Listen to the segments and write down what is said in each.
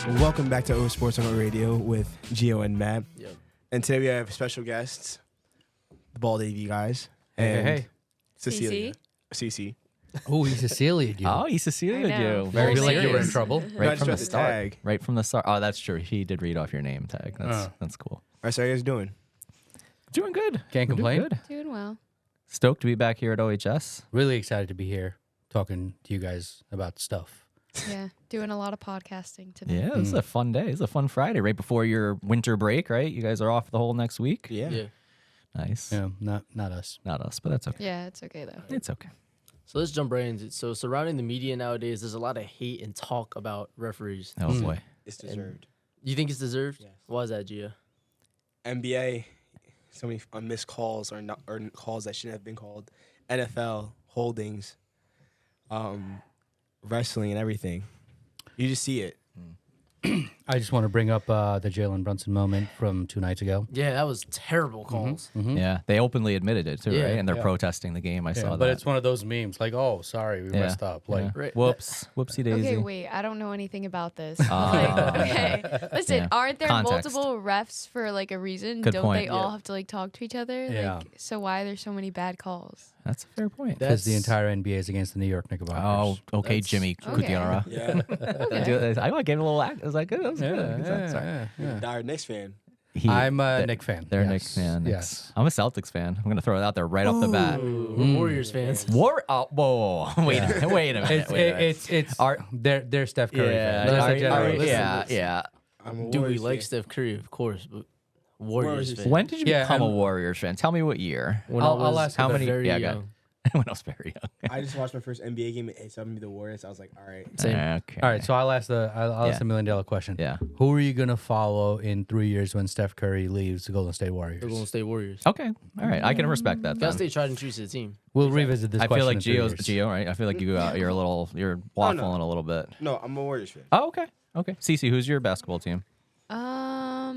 Welcome back to O Sports on Radio with Gio and Matt. Yep. And today we have special guests, the Bald AV guys, Hey, and hey. Cecilia. Cece. Oh, he's Cecilia, dude. Oh, he Cecilia I know. you. Very Very like you were in serious. trouble. No, I Right just from the read the start. tag. Right from the start. Oh, that's true. He did read off your name tag. That's cool. All right, so how you guys doing? Doing good. Can't We're doing complain. Good. Doing well. Stoked to be back here at OHS. Really excited to be here talking to you guys about stuff. Yeah, doing a lot of podcasting today. Yeah, this is a fun day. This is a fun Friday right before your winter break, right? You guys are off the whole next week. Yeah. Nice. Yeah, not us. Not us, but that's okay. Yeah, it's okay though. It's okay. So let's jump right into it. So surrounding the media nowadays, there's a lot of hate and talk about referees. Oh boy. It's deserved. You think it's deserved? Yes. Why is that, Gia? NBA, so many missed calls or calls that shouldn't have been called. NFL holdings, wrestling and everything. You just see it. I just want to bring up the Jalen Brunson moment from 2 nights ago. Yeah, that was terrible calls. Yeah, they openly admitted it too, Yeah. right? And they're Yeah. protesting the game. I saw that. But it's one of those memes like, oh, sorry, we messed up. Like, yeah. Right. Whoops. Whoopsie daisy. Okay, wait. I don't know anything about this. Ah. Okay, listen. Yeah. Aren't there Context. multiple refs for like a reason? Good Don't point. they all Yeah. have to like talk to each other? Yeah. Like, so why are there so many bad calls? That's a fair point. because the That's- entire NBA is against the New York Oh, Knickerbockers. okay, That's- Jimmy Okay. Gutierrez. Yeah. I gave it a little act. I was like, that was good. Sorry. Dire Knicks fan. I'm a Knicks fan. They're yes. Knicks fan. Yes. I'm a Celtics fan. I'm gonna throw it out there right off the bat. Ooh, we're Warriors fans. Whoa, wait a minute. Wait a minute. It's wait a minute. it's Are- they're Steph Curry yeah, fans. That's are- a general- listen, yeah, listen. yeah. I'm a Do we Warriors like fan. Steph Curry? Of course, but Warriors Warriors fan. fan. When did you Yeah, become a and- Warriors fan? Tell me what year. When I'll I was ask how about many? very Yeah, go young. ahead. when I was very young. I just watched my first NBA game. It told me the Warriors. I was like, all right. Same. Okay. All right, so I'll ask the Yeah. $1 million question. Yeah. Who are you gonna follow in 3 years when Steph Curry leaves the Golden State Warriors? The Golden State Warriors. Okay. All right. I can respect that. Gotta Then. stay tried and true to the team. We'll revisit this. I question feel like in 3 Gio's years. Gio, right? I feel like you're you're waffling a little bit. No, I'm a Warriors fan. Oh, okay. Okay. Cece, who's your basketball team?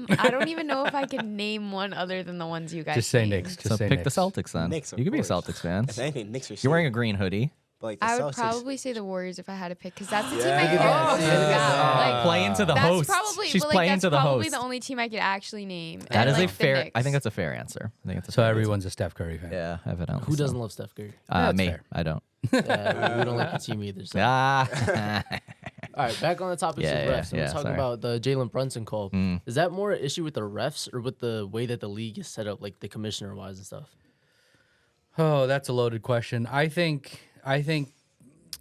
I don't even know if I can name one other than the ones you guys. Just say named. Knicks. Just So say pick Knicks. the Celtics then. Knicks, of you could be a course. Celtics fan. If anything, Knicks are You're wearing a safe. green hoodie. But like the I would Celtics, probably say the Warriors if I had to pick, because that's the team Yeah. I Look can at name. that. Yeah, like, Playing to the that's host. probably She's but, like, playing that's to the probably host. the only team I could actually name. That And, is like, a the fair. I Knicks. think that's a fair answer. I think it's a So fair everyone's a Steph Curry fan. answer. Yeah, evidently. Who so. doesn't love Steph Curry? That's Me. fair. I don't. Yeah, we don't like your team either. So. Ah. All right, back on the topic Yeah, of yeah, refs. So yeah, we're talking sorry. about the Jalen Brunson call. Mm. Is that more an issue with the refs or with the way that the league is set up, like the commissioner wise and stuff? Oh, that's a loaded question. I think the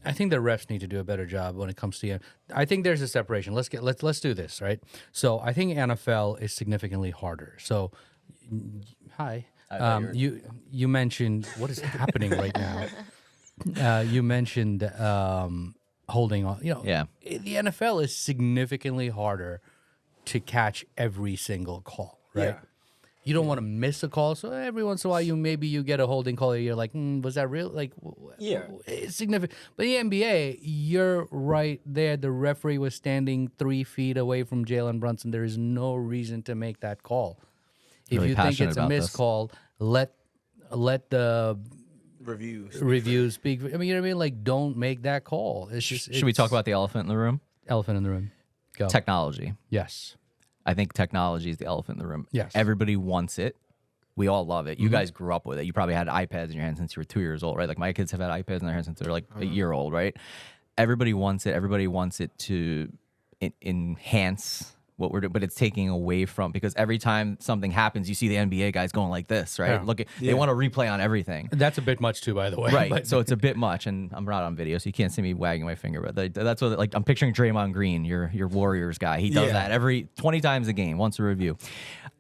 refs need to do a better job when it comes to. I think there's a separation. Let's do this, right? So I think NFL is significantly harder. So, hi. You mentioned what is happening right now. You mentioned holding on. Yeah. The NFL is significantly harder to catch every single call, right? Yeah. You don't want to miss a call, so every once in a while you get a holding call. You're like, was that real? Like, Yeah. it's significant. But the NBA, you're right there. The referee was standing 3 feet away from Jalen Brunson. There is no reason to make that call. If Really you think passionate it's a about missed this. call, let the reviews. review speak. I mean, you know what I mean? Like, don't make that call. It's just. Should we talk it's about the elephant in the room? elephant in the room? Go. Technology. Yes. I think technology is the elephant in the room. Yes. Everybody wants it. We all love it. You guys grew up with it. You probably had iPads in your hand since you were 2 years old, right? Like my kids have had iPads in their hands since they're like a year old, right? Everybody wants it. Everybody wants it to enhance what we're doing, but it's taking away from, because every time something happens, you see the NBA guys going like this, right? Yeah. Look at, they want to replay on everything. That's a bit much too, by the way. Right, But so it's a bit much, and I'm not on video, so you can't see me wagging my finger. But that's what, like, I'm picturing Draymond Green, your Warriors guy. He does Yeah. that every 20 times a game, once a review.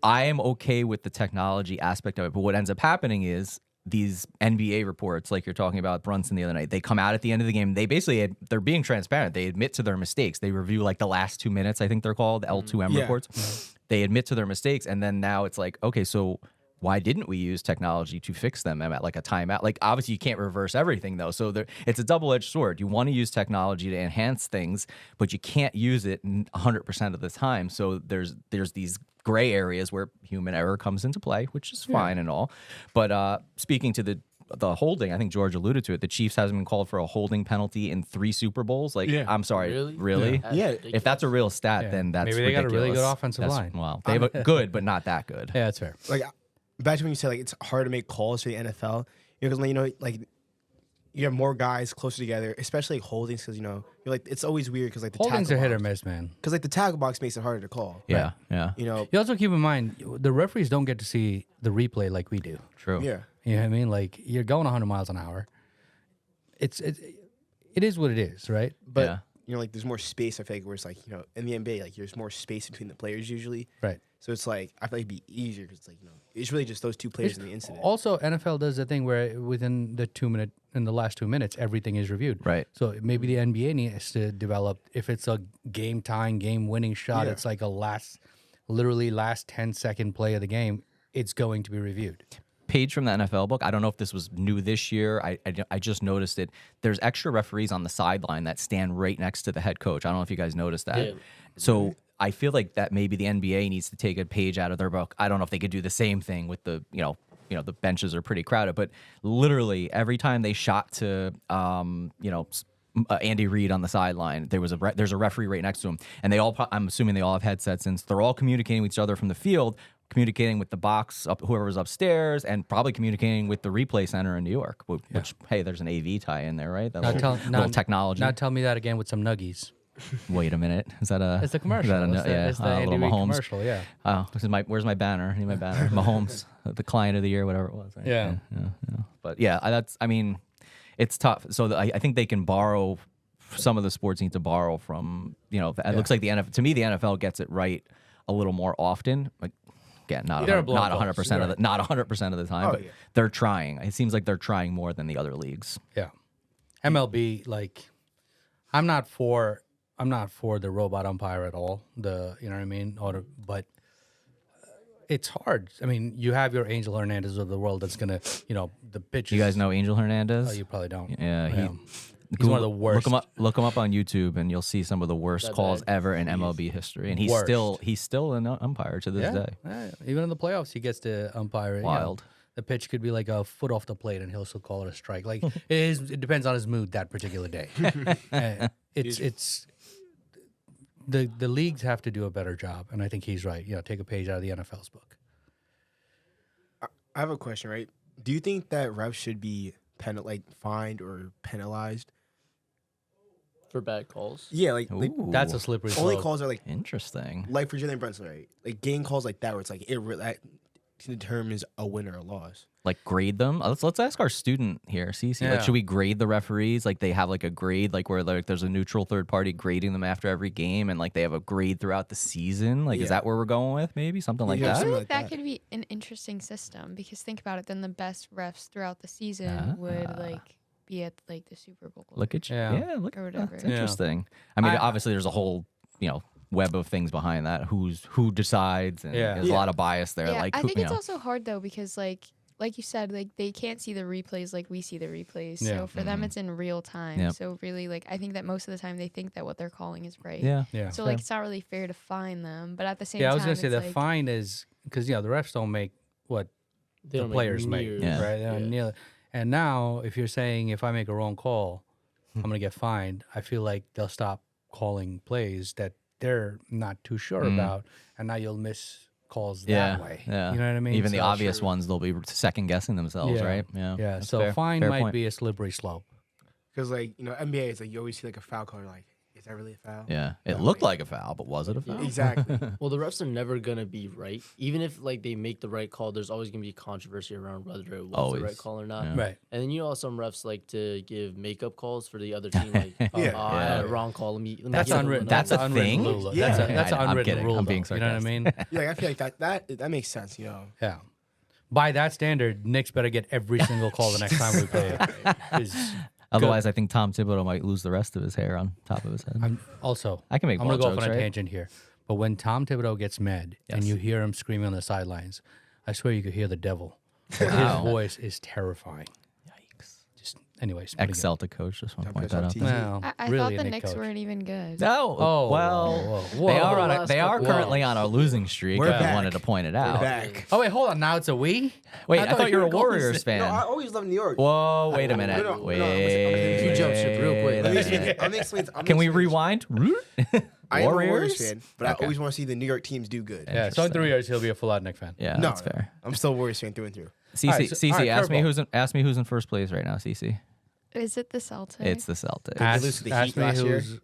I am okay with the technology aspect of it, but what ends up happening is these NBA reports, like you're talking about Brunson the other night, they come out at the end of the game. They basically they're being transparent. They admit to their mistakes. They review like the last 2 minutes, I think they're called, the L2M Yeah. reports. They admit to their mistakes, and then now it's like, okay, so why didn't we use technology to fix them at like a timeout? Like, obviously you can't reverse everything though. So it's a double-edged sword. You want to use technology to enhance things, but you can't use it 100% of the time. So there's these gray areas where human error comes into play, which is fine and all. But speaking to the the holding. I think George alluded to it. The Chiefs hasn't been called for a holding penalty in 3 Super Bowls. Like, Yeah. I'm sorry, Really? really? Yeah. If that's a real stat, Yeah. then that's Maybe they got a really good ridiculous. offensive That's- line. Well, they have a good, but not that good. Yeah, that's fair. Like back to when you said like it's hard to make calls for the NFL because like you have more guys closer together, especially like holdings because you're like it's always weird because like the Holdings are tackle hit or box, miss, man. because like the tackle box makes it harder to call. Yeah, yeah, You also keep in mind the referees don't get to see the replay like we do. true. Yeah. You know what I mean? Like you're going 100 miles an hour. It is what it is, right? But Yeah. like there's more space. I feel like where it's like in the NBA like there's more space between the players usually. Right. So it's like I feel like it'd be easier because it's like it's really just those two players in the incident. Also, NFL does the thing where within the last 2 minutes, everything is reviewed. Right. So maybe the NBA needs to develop if it's a game tying, game winning shot. Yeah. It's like literally last 10-second play of the game. It's going to be reviewed. Page from the NFL book. I don't know if this was new this year. I just noticed it. There's extra referees on the sideline that stand right next to the head coach. I don't know if you guys noticed that. Yeah. So I feel like that maybe the NBA needs to take a page out of their book. I don't know if they could do the same thing with the the benches are pretty crowded, but literally every time they shot to Andy Reid on the sideline, there's a referee right next to him, and I'm assuming they all have headsets, and they're all communicating with each other from the field, communicating with the box whoever was upstairs, and probably communicating with the replay center in New York. Which hey, there's an AV tie in there, right? That little technology. Now tell me that again with some nuggies. Wait a minute, is that a? It's a commercial. Is that a, It's the a Andy little Reid Mahomes commercial, yeah. Oh, where's my banner? I need my banner. Mahomes, the client of the year, whatever it was. Right? Yeah. But yeah, it's tough. So I think they can borrow. Some of the sports need to borrow from. It looks like the NFL. To me, the NFL gets it right a little more often. Like, again, not There are 100% blown of the not 100% of the time, but yeah. they're trying. It seems like they're trying more than the other leagues. Yeah. MLB, like, I'm not for the robot umpire at all. You know what I mean? But it's hard. I mean, you have your Angel Hernandez of the world that's gonna, the pitches. You guys know Angel Hernandez? Oh, you probably don't. Yeah, He's one of the worst. Look him up on YouTube, and you'll see some of the worst That calls bad. ever in MLB history. And he's Worst. still an umpire to this day. Yeah, even in the playoffs, he gets to umpire. Wild. The pitch could be like a foot off the plate, and he'll still call it a strike. Like it depends on his mood that particular day. It's the leagues have to do a better job, and I think he's right. Take a page out of the NFL's book. I have a question, right? Do you think that refs should be fined or penalized? For bad calls. Yeah, like Ooh, That's a slippery slope. only calls are like interesting. for Jalen Brunson, right? Like game calls like that where it's like that determines a win or a loss. Like grade them. Let's ask our student here, Cece. Yeah. Like, should we grade the referees? Like they have like a grade, like where like there's a neutral third party grading them after every game, and like they have a grade throughout the season. Like, is Yeah. that where we're going with? Maybe something like Yeah, I that. feel something like like that that. could be an interesting system because think about it. Then the best refs throughout the season would be at like the Super Bowl. Look at you. Yeah. Yeah, look. Or whatever. That's Yeah. interesting. I mean, obviously, there's a whole web of things behind that. Who decides, and Yeah. there's a lot of bias there. Yeah, Like, I who, think you it's know. also hard though because like you said, like they can't see the replays like we see the replays. Yeah. So for them, it's in real time. Yep. So really, like I think that most of the time they think that what they're calling is right. Yeah. Yeah. So like it's not really fair to fine them, but at the same Yeah, I time, was gonna say it's the like, fine is because the refs don't make what They the don't players make, near- Yeah. right? They don't nearly- And now, if you're saying if I make a wrong call, I'm gonna get fined, I feel like they'll stop calling plays that they're not too sure about, and now you'll miss calls Yeah, that way. yeah. You know what I mean? Even the So- obvious ones, they'll be second guessing themselves, Yeah. right? Yeah. Yeah. That's So fair. fine Fair might point. be a slippery slope. Because like NBA, it's like you always see like a foul call. You're like, is that really a foul? Yeah. It looked like a foul, but was it a foul? Exactly. Well, the refs are never gonna be right. Even if like they make the right call, there's always gonna be controversy around whether it was the Always. right call or not. Yeah. Right. And then some refs like to give makeup calls for the other team. Like, Yeah. I had a wrong call. Let me That's give them unwritten. another That's a one." unwritten thing? rule. Yeah. That's an I'm unwritten kidding. rule. I'm being though, you know what I mean? Yeah, I feel like that makes sense. Yeah. By that standard, Knicks better get every single call the next time we play. 'Cause Otherwise, I think Tom Thibodeau might lose the rest of his hair on top of his head. I'm also. I can make I'm gonna ball go off jokes, on a right? tangent here, but when Tom Thibodeau gets mad and Yes. you hear him screaming on the sidelines, I swear you could hear the devil. His Wow. voice is terrifying. Yikes. Anyways, Ex-Celtic coach. Just want to Don't point put that us out. on there. TV. Well, I really thought a the Nick Knicks coach. weren't even good. No. Oh, well, whoa. they are Last couple currently games. on a losing streak. We're If I back. wanted to point it We're out. back. Oh wait, hold on. Now it's a we. Wait, I thought you were a Golden Warriors State. fan. No, I always love New York. Whoa, wait a minute. No, no, Wait. You jumped ship real quick. Let me a explain. minute. Let me explain. Can we rewind? I am a Warriors Warriors fan, but I Okay. always want to see the New York teams do good. Yeah, so in 3 years he'll be a full-out Nick fan. Yeah, No, that's fair. I'm still a Warriors fan through and through. CC, All right, so- CC, all right, ask me who's in first place right now. CC, Is it the Celtics? it's the Celtics. They lose to the Heat me last year. who's.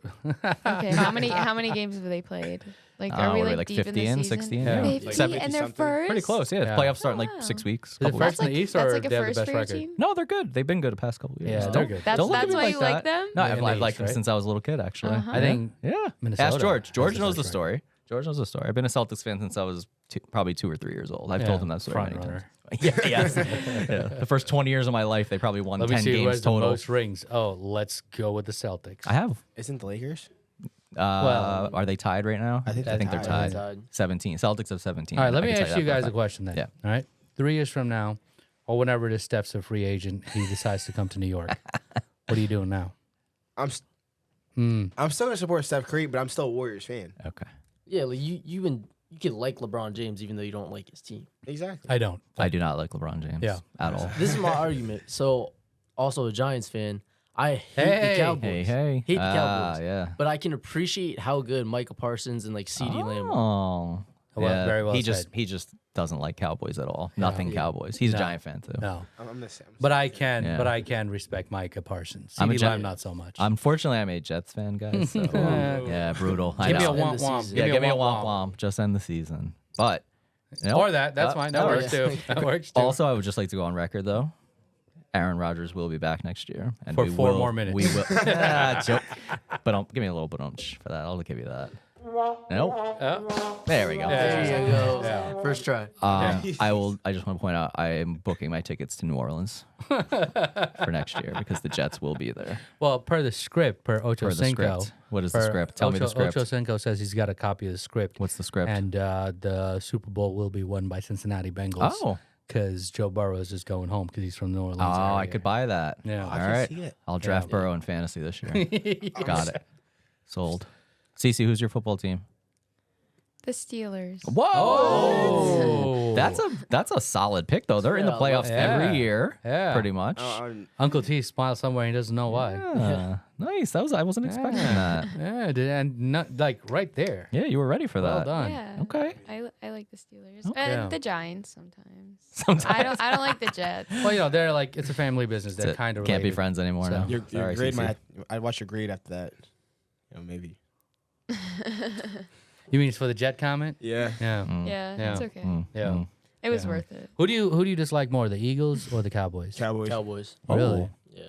Okay, how many games have they played? Like, are we We're like, like deep 50 in and the season? 60 in. Yeah. Yeah. 50 Like and 50 they're something. first. Pretty close. Yeah, Yeah. playoffs start in like Wow. 6 weeks. Is it Couple first weeks. in the East that's or like a they have the first best for your record? team. No, they're good. They've been good the past couple years. Yeah, Don't- they're good. That's don't look at that's me why like you that. like them. No, Yeah, in the I've liked East, them right? since I was a little kid. Actually, Uh-huh. I think yeah. Minnesota Ask George. has George the knows the best story. George knows the story. I've been a Celtics fan since I was probably 2 or 3 years old. I've told him that story front many runner. times. Yeah, yes. Yeah. The first 20 years of my life, they probably won Let me 10 see who games has the total. most rings. Oh, let's go with the Celtics. I have. Isn't the Lakers? Well- Are they tied right now? I think they're they're tied. tied. 17. Celtics have 17. All right, let I me can tell ask you that for a guys a fact. question then. Yeah. All right, 3 years from now, or whenever it is Steph's a free agent, he decides to come to New York. What are you doing now? I'm still gonna support Steph Curry, but I'm still a Warriors fan. Okay. Yeah, like you can like LeBron James even though you don't like his team. Exactly. I don't. I do not like LeBron James Yeah. at all. This is my argument. So, also a Giants fan, I hate Hey. the Cowboys. Hey. Hate the Cowboys. Yeah. But I can appreciate how good Micah Parsons and like CeeDee Lamb are. Oh. Well, yeah. very well he said. just doesn't like Cowboys at all. Nothing Cowboys. He's a No. Giant fan too. No, I'm the same. but I Yeah. can respect Micah Parsons. I'm a CeeDee Jet- Lamb, not so much. Unfortunately, I'm a Jets fan, guys. So yeah, brutal. I Give me a know. End womp the womp. season. Yeah, give me a womp womp. Just end the season. But you know, Or that. That's fine. That that works works. too. That works too. Also, I would just like to go on record though. Aaron Rodgers will be back next year, and For we 4 will- more minutes. We will. Joke. But give me a little bit for that. I'll give you that. Nope. There we go. Yeah. There you go. Yeah. First try. I will. I just want to point out I am booking my tickets to New Orleans for next year because the Jets will be there. Well, per the script, per Ocho Per the Cinco. script. What is the script? Tell me the script. Ocho Cinco says he's got a copy of the script. What's the script? And the Super Bowl will be won by Cincinnati Bengals. Oh. Because Joe Burrow is just going home because he's from New Orleans. Oh, area. I could buy that. Yeah. All I can right. see it. I'll draft Burrow in fantasy this year. Got it. Sold. Cece, who's your football team? The Steelers. Whoa. Oh. That's a solid pick though. They're in the Yeah, playoffs yeah. every year. Yeah. Pretty much. Uncle T smiles somewhere he doesn't know why. Nice. I wasn't expecting that. Yeah, dude, and not like right there. Yeah, you were ready for Well that. done. Yeah. Okay. I like the Steelers Yeah. and the Giants sometimes. Sometimes. I don't like the Jets. Well, you know, they're like it's a family business. They're kind of Can't be friends anymore So- now. Your Sorry, grade CC. might. I'd watch your grade after that. Maybe. You mean it's for the Jet comment? Yeah. Yeah. Yeah, Yeah. it's okay. Yeah. It was Yeah. worth it. Who do you dislike more, the Eagles or the Cowboys? Cowboys. Cowboys. Really? Yeah.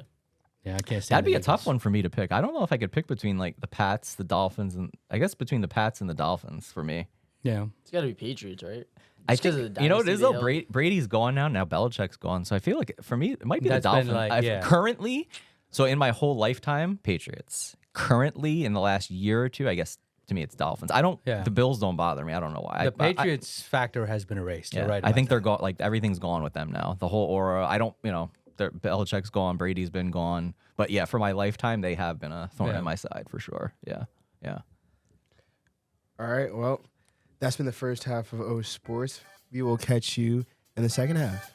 Yeah, I can't stand That'd be the a tough Eagles. one for me to pick. I don't know if I could pick between like the Pats, the Dolphins, and I guess between the Pats and the Dolphins for me. Yeah. It's got to be Patriots, right? I Just 'cause think of the you know what it dynasty is they though. held. Brady's gone now. Belichick's gone. So I feel like for me it might be That's the been Dolphins. like- I've yeah. currently, so in my whole lifetime, Patriots. Currently, in the last year or two, I guess to me it's Dolphins. I don't. Yeah. The Bills don't bother me. I don't know why. The Patriots factor has been erased. Yeah, You're right. I think about they're gone. Like everything's gone with them now. The whole aura. I don't. Belichick's gone. Brady's been gone. But yeah, for my lifetime, they have been a thorn Yeah. in my side for sure. Yeah. Yeah. All right. Well, that's been the first half of O Sports. We will catch you in the second half.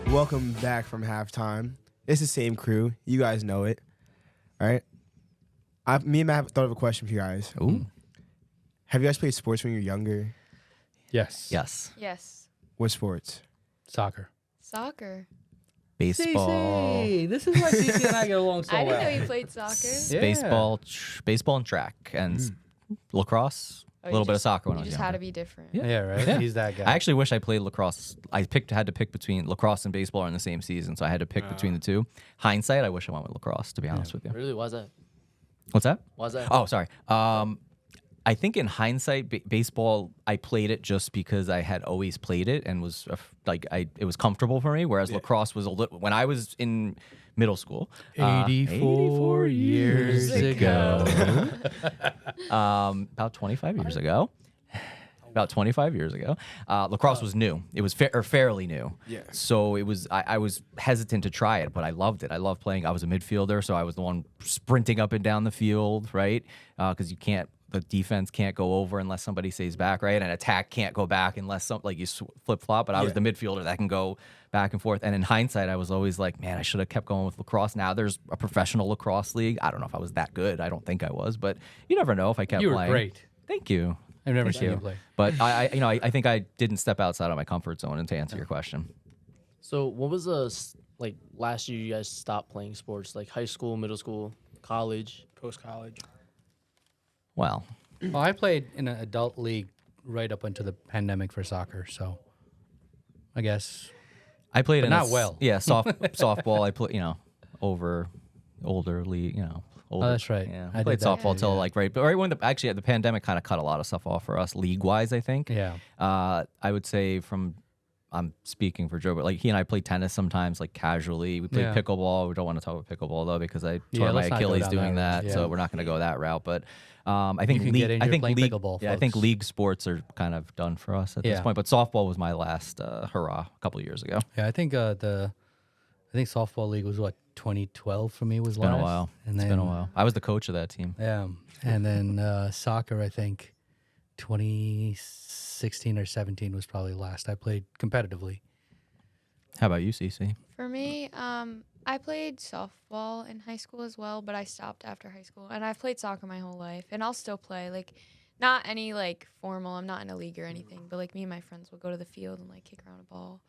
Welcome back from halftime. It's the same crew. You guys know it. All right. Me and Matt thought of a question for you guys. Ooh. Have you guys played sports when you were younger? Yes. Yes. Yes. What sports? Soccer. Soccer. Baseball. This is why CC and I get along so I didn't know well. you played soccer. Yeah. Baseball and track and lacrosse. Oh, A you little bit of just- soccer when I You was just younger. had to be different. Yeah, right. Yeah. He's that guy. I actually wish I played lacrosse. I had to pick between lacrosse and baseball in the same season, so I had to pick between the two. Hindsight, I wish I went with lacrosse. To be honest with you, Really? Why's that? what's that? Why's that? Oh, sorry. I think in hindsight, baseball, I played it just because I had always played it and was it was comfortable for me. Whereas lacrosse was a little. When I was in middle school. 84 years ago. About 25 years ago. About 25 years ago, lacrosse was new. It was fairly new. Yeah. So it was. I was hesitant to try it, but I loved it. I loved playing. I was a midfielder, so I was the one sprinting up and down the field, right? Because the defense can't go over unless somebody stays back, right? And attack can't go back unless you flip flop. But I was the midfielder that can go back and forth. And in hindsight, I was always like, man, I should have kept going with lacrosse. Now there's a professional lacrosse league. I don't know if I was that good. I don't think I was, but you never know if I kept You were playing. great. Thank you. I've never seen you play. But I think I didn't step outside of my comfort zone. And to answer your question, So what was like last year you guys stopped playing sports, like high school, middle school, college? Post college. well, Well, I played in an adult league right up until the pandemic for soccer, so I guess I played But in not well. Yeah, softball. I play, over older league, older. that's right. Yeah, I I played did that softball too, till yeah. right when the pandemic kind of cut a lot of stuff off for us league wise. I think. Yeah. I would say I'm speaking for Joe, but like he and I play tennis sometimes, like casually. We play Yeah. pickleball. We don't want to talk about pickleball though because I tore my let's not go Achilles down doing that that, route, so yeah. we're not going to go that route. But I think You can get injured playing league, pickleball, yeah, I think folks. league sports are kind of done for us at this Yeah. point. But softball was my last hurrah a couple of years ago. Yeah, I think softball league was what 2012 for me was It's last. been a while. And It's then, been a while. I was the coach of that team. Yeah, and then soccer, I think 2016 or 17 was probably last I played competitively. How about you, CC? For me, I played softball in high school as well, but I stopped after high school. And I've played soccer my whole life, and I'll still play. Like, not any like formal. I'm not in a league or anything, but like me and my friends will go to the field and like kick around a ball.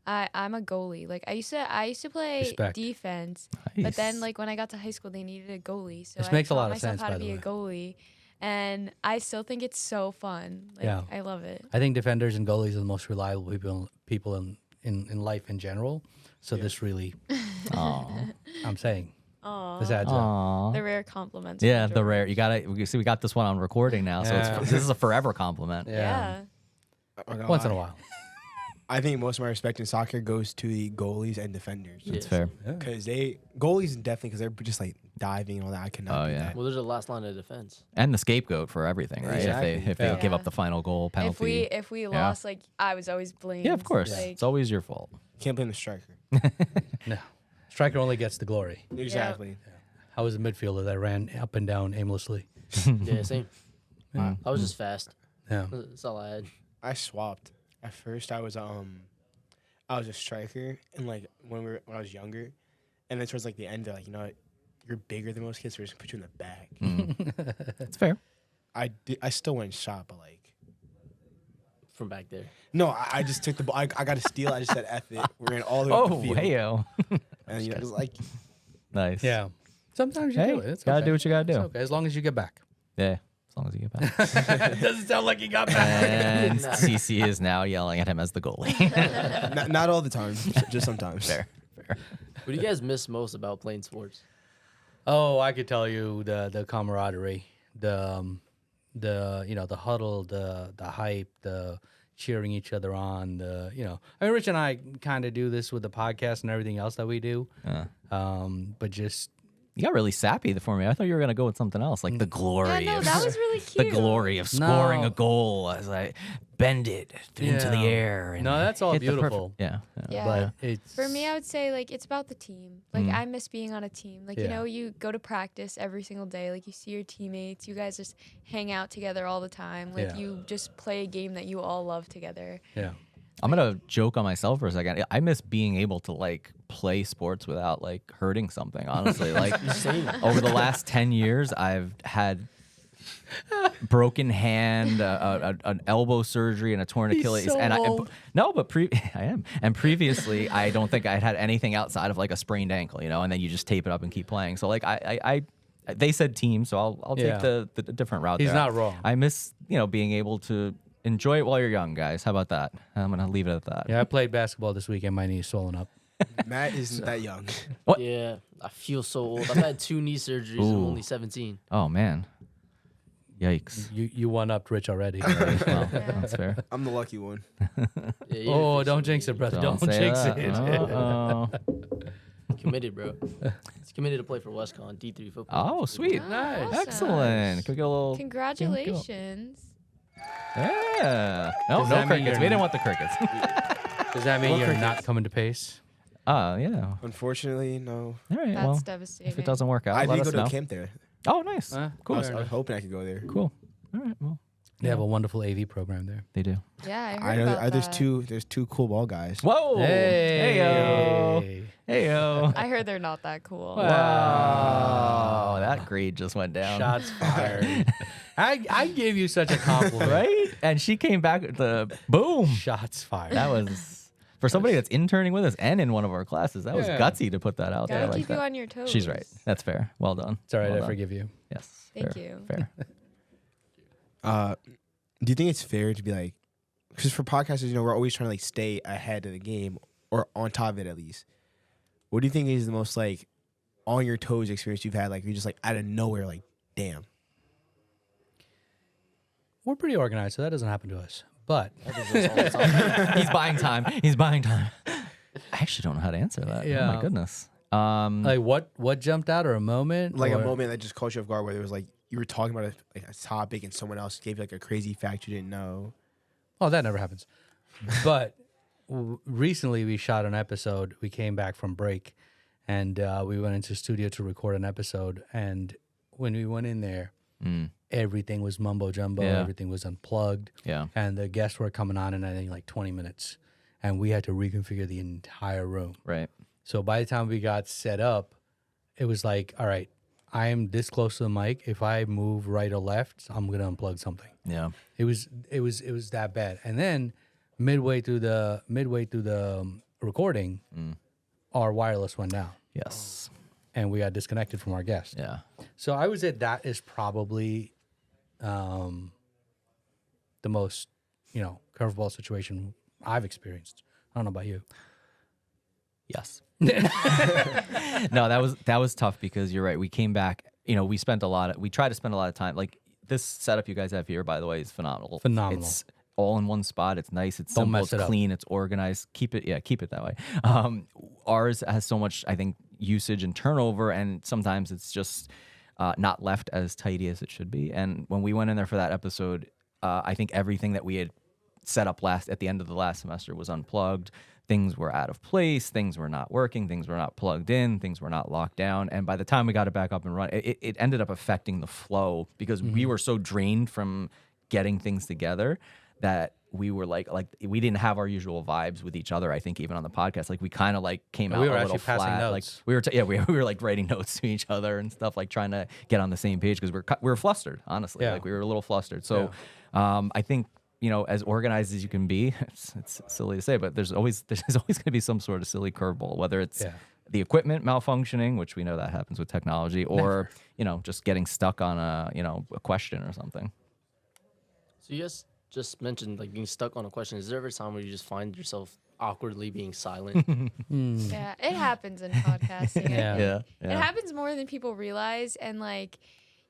I'm a goalie. Like I used to play Respect. defense, Nice. but then like when I got to high school, they needed a goalie. So This I makes a taught lot of myself sense, how by to the be a way. goalie, and I still think it's so fun. Like, Yeah. I love it. I think defenders and goalies are the most reliable people in life in general. So this really, I'm saying, this adds up. Aw. The rare compliments. Yeah, from the rare. George. You got it. We got this one on recording now, so Yeah. this is a forever compliment. Yeah. I'm not gonna Once in a lie. while. I think most of my respect in soccer goes to the goalies and defenders. It's Yeah. fair. Because goalies definitely, because they're just like diving and all that. I cannot Oh, do yeah. that. Well, there's a last line of defense. And the scapegoat for everything, right? Exactly. If they Yeah. give up Yeah. the final goal penalty. If we lost, like I was always blamed. Yeah, of course. Like, It's always your fault. Can't blame the striker. No, striker only gets the glory. Exactly. I was a midfielder that ran up and down aimlessly. Yeah, same. Yeah. I was just fast. Yeah. That's all I had. I swapped. At first, I was a striker, and like when I was younger, and then towards like the end, they're like, you know what, you're bigger than most kids, so we're just gonna put you in the back. It's fair. I still went shot, but like, From back there. no, I just took the ball. I got a steal. I just said F it. We ran all the way up Oh, the field. heyo. And you know, it was like, Nice. Yeah. Sometimes you Hey, do it. It's gotta okay. do what you gotta do. It's okay, as long as you get back. Yeah. As long as you get back. Doesn't sound like you got back. And CC is now yelling at him as the goalie. not all the time, just sometimes. Fair. Fair. What do you guys miss most about playing sports? Oh, I could tell you the camaraderie, the huddle, the hype, the cheering each other on, I mean, Rich and I kind of do this with the podcast and everything else that we do. But just You got really sappy for me. I thought you were gonna go with something else, like the glory Yeah, no, of that was really the cute. glory of scoring No. a goal as I bend it into the Yeah. air. And No, that's all hit the perfect- beautiful. Yeah. Yeah. but it's For me, I would say like it's about the team. Like I miss being on a team. Like Yeah. you go to practice every single day. Like you see your teammates. You guys just hang out together all the time. Like Yeah. you just play a game that you all love together. yeah. I'm gonna joke on myself for a second. I miss being able to like play sports without like hurting something. Honestly, like over the last 10 years, I've had broken hand, an elbow surgery, and a torn Achilles. so and old. I am. And previously, I don't think I'd had anything outside of like a sprained ankle, And then you just tape it up and keep playing. So like I they said team, so I'll Yeah. take the different route. He's there. not wrong. I miss being able to enjoy it while you're young, guys. How about that? I'm gonna leave it at that. Yeah, I played basketball this weekend. My knee's swollen up. Matt isn't that young. What? Yeah, I feel so old. I've had 2 knee surgeries. I'm Ooh. only 17. Oh man. Yikes. You one upped Rich already. Well, that's fair. I'm the lucky one. Yeah, you Oh, didn't don't fix jinx me. it, brother. Don't say jinx that. it. Uh-oh. committed, bro. He's committed to play for WestCon D3 football. Oh, sweet. Nice. Awesome. Excellent. Can we get a little? Congratulations. Yeah. No, Does no that mean crickets. you're- We didn't want the crickets. Does that mean What you're crickets? not coming to Pace? Yeah. Unfortunately, no. All right. That's well, devastating. if it doesn't work out, I let did us go to know. a camp there. Oh, nice. I Cool. was hoping I could go there. Cool. All right. Well, They have a wonderful AV program there. they do. Yeah, I heard I know. about There's that. there's two cool ball guys. Whoa. Hey yo. Hey. Hey yo. I heard they're not that cool. Wow. That grade just went down. Shots fired. I gave you such a compliment. Right? And she came back with the boom. Shots fired. That was for somebody that's interning with us and in one of our classes. That was Yeah. gutsy to put that out Gotta there like keep you that. on your toes. She's right. That's fair. Well done. It's all right. Well I done. forgive you. Yes. Thank fair, you. Fair. Do you think it's fair to be like, because for podcasters, we're always trying to like stay ahead of the game or on top of it at least. What do you think is the most like on your toes experience you've had? Like you're just like out of nowhere, like damn. We're pretty organized, so that doesn't happen to us. But That does this all the time. He's buying time. He's buying time. I actually don't know how to answer that. Oh Yeah. my goodness. like, what jumped out, or a moment, Like a or- moment that just caught you off guard, where it was like you were talking about a topic and someone else gave you like a crazy fact you didn't know. Oh, that never happens. But recently, we shot an episode. We came back from break, and we went into studio to record an episode. And when we went in there, everything was mumbo jumbo. Yeah. Everything was unplugged. Yeah. And the guests were coming on in, I think, like 20 minutes, and we had to reconfigure the entire room. Right. So by the time we got set up, it was like, all right, I am this close to the mic. If I move right or left, I'm gonna unplug something. Yeah. It was that bad. And then midway through the recording, our wireless went down Yes. and we got disconnected from our guest. Yeah. So I would say that is probably the most, curveball situation I've experienced. I don't know about you. Yes. No, that was tough because you're right. We came back, we tried to spend a lot of time. Like this setup you guys have here, by the way, is phenomenal. Phenomenal. It's all in one spot. It's nice. It's Don't simple. mess It's it up. clean. It's organized. Keep it that way. Ours has so much, I think, usage and turnover, and sometimes it's just not left as tidy as it should be. And when we went in there for that episode, I think everything that we had set up at the end of the last semester was unplugged. Things were out of place. Things were not working. Things were not plugged in. Things were not locked down. And by the time we got it back up and running, it ended up affecting the flow because we were so drained from getting things together that we were like we didn't have our usual vibes with each other. I think even on the podcast, like we kind of like came out We a were little actually passing flat. notes. Like we were we were like writing notes to each other and stuff, like trying to get on the same page because we were flustered. Honestly, Yeah. like we were a little flustered. So I think, as organized as you can be, it's silly to say, but there's always going to be some sort of silly curveball, whether it's the equipment malfunctioning, which we know that happens with technology, or just getting stuck on a question or something. So you guys just mentioned like being stuck on a question. Is there ever a time where you just find yourself awkwardly being silent? Yeah, it happens in podcasting. I Yeah. think. It happens more than people realize, and like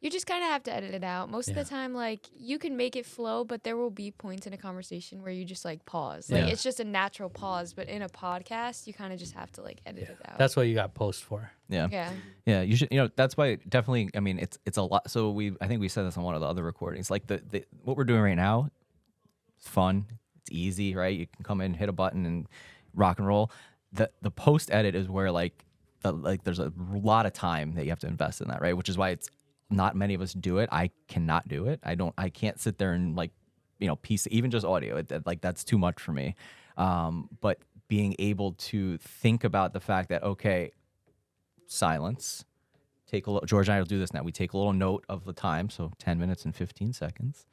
you just kind of have to edit it out. Most of the time, like you can make it flow, but there will be points in a conversation where you just like pause. Like Yeah. it's just a natural pause, but in a podcast, you kind of just have to like edit it out. That's what you got post for. yeah. Yeah, you should. That's why definitely. I mean, it's a lot. So I think we said this on one of the other recordings. Like the what we're doing right now, it's fun. It's easy, right? You can come in, hit a button, and rock and roll. The post edit is where there's a lot of time that you have to invest in that, right? Which is why it's not many of us do it. I cannot do it. I can't sit there and piece even just audio. That's too much for me. But being able to think about the fact that okay, silence. George and I will do this now. We take a little note of the time, so 10 minutes and 15 seconds,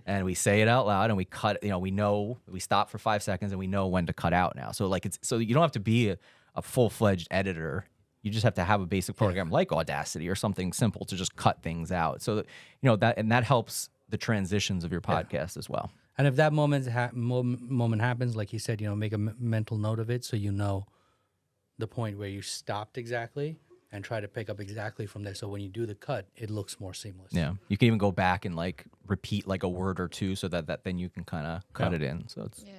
and we say it out loud, and we cut. We stop for 5 seconds, and we know when to cut out now. So so you don't have to be a full-fledged editor. You just have to have a basic program like Audacity or something simple to just cut things out. So that helps the transitions of your podcast as well. And if that moment happens, like you said, make a mental note of it so you know the point where you stopped exactly and try to pick up exactly from there. So when you do the cut, it looks more seamless. Yeah, you can even go back and repeat a word or two so that then you can kind of cut it in. So it's Yeah.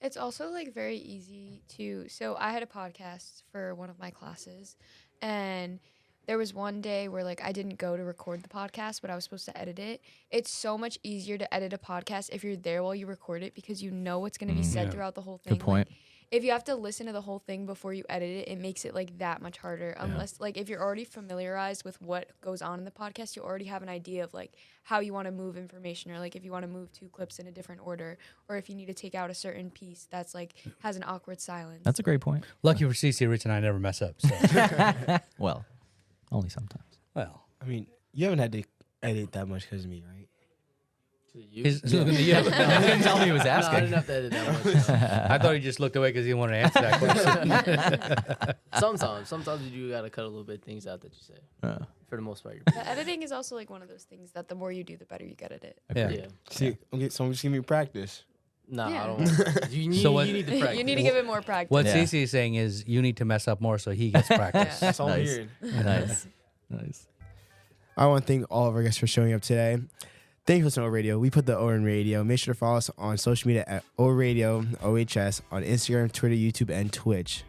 It's also like very easy to. So I had a podcast for one of my classes, and there was one day where like I didn't go to record the podcast, but I was supposed to edit it. It's so much easier to edit a podcast if you're there while you record it because you know what's going to be said Yeah. throughout the whole thing. Good point. Like, if you have to listen to the whole thing before you edit it, it makes it like that much harder. Unless like if you're already familiarized with what goes on in the podcast, you already have an idea of like how you want to move information, or like if you want to move two clips in a different order, or if you need to take out a certain piece that's like has an awkward silence. That's a great point. Lucky for CC, Rich and I never mess up. So. Well, only sometimes. Well, I mean, you haven't had to edit that much because of me, right? he's looking to you. You couldn't tell me he was No, I asking. didn't have to edit that much. No. I thought he just looked away because he didn't want to answer that question. Sometimes you do gotta cut a little bit of things out that you say. For the most part, The editing is also like one of those things that the more you do, the better you get at it. Yeah. yeah. See, okay, so I'm just giving you practice. Nah, Yeah. I don't want practice. You need, So what- you need to practice. You need to give it more practice. What Yeah. CC is saying is you need to mess up more so he gets practice. That's all I'm Nice. hearing. Nice. Nice. I want to thank all of our guests for showing up today. Thank you for listening to O Radio. We put the O in radio. Make sure to follow us on social media at O Radio, OHS, on Instagram, Twitter, YouTube, and Twitch.